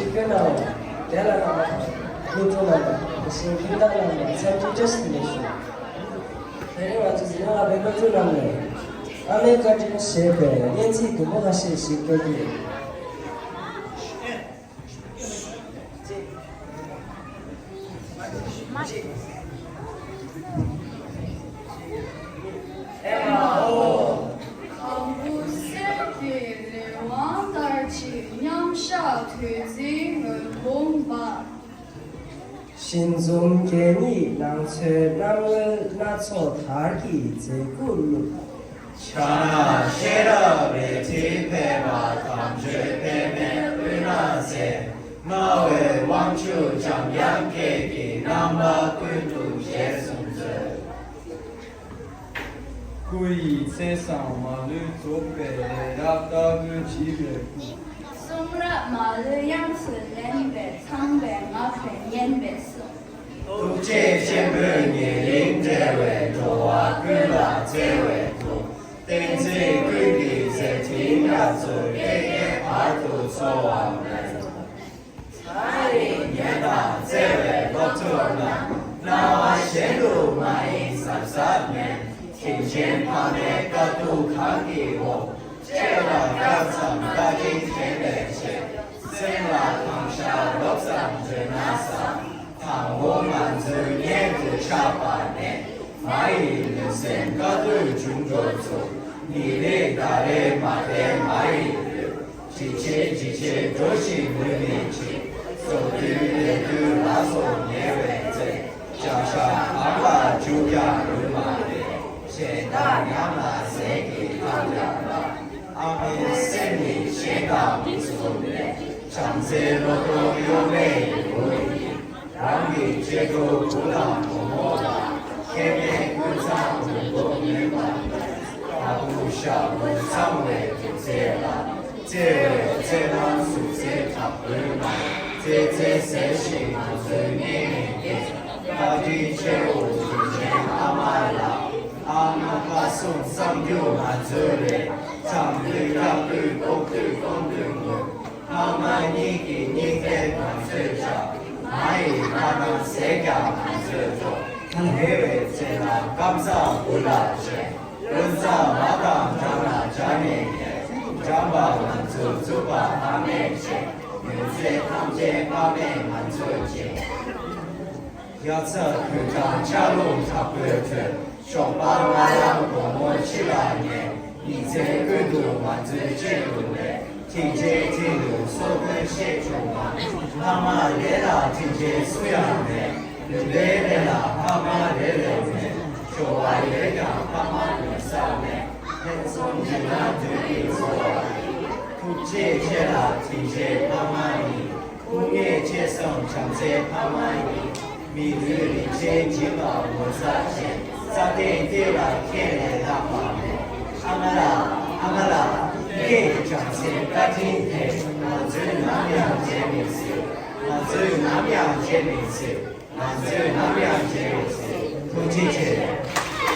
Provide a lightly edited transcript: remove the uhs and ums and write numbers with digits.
시끄러워. 대단하다. 불편하다. 무슨 긴장하다. 참 destination. 내가 지나가 배고프라네. 아메리카는 실패. 예지 그거 하실 수 있거든. 신종견이 낭철남을 낮춰 달기 제꿀로 천하 실업의 지폐와 당주패의 은하세 마의 왕추 장양계기 남바 군주 예승절 구이 세상 마를 좁게 랍다그 지배구 송라 마를 양스 렌베 상베 마페 옌베스 독재 신분이 링제외 조와 근라 제외도 땡지 군비 세팅야수 예예 파도 소왕을 사리 예나 제외 로투나 나와 셰루 마이 삼삼년天旁的高度抗议我，这了高层大金钱的钱，生了唐沙六上这那上，唐我满足年度超八年，买一人生高度中国做，你的大的马的买一人，几千多心不年轻，做对的对拉手年为真，加上阿拉就要人马的。现代娘们谁给他讲了？阿弥生理先到民俗的，长者罗多有美有理，让你接受不让不摸的，前面不长不多年晚的，大不小不长为不接了，这位这让属这他不买，这谁心不是年年，到底切我之前阿妈了。阿弥陀佛，三九万主嘞，长对高对高对高对高，阿弥尼基尼给万岁家，阿弥阿弥世界万岁座，黑为真啦，感谢不拉切，人生马当长啦长年年，长把万祖祖把阿弥切，人生堂前阿弥万祖切，要测口罩加入他不要上班来让我们起来呢，你这个度满足制度呢，听见制度所谓协助嘛，他妈来了听见素养呢，来了他妈来了呢，说话来讲他妈来上呢，很松紧啊对比说，不接切了听见他妈你，不愿接受强制他妈你，米日里接近了我啥钱。在天地来天来大法门，阿妈啦，给掌声在今天，我最南阳见面时，我最南阳见面时，我最南阳见面时，不记起来。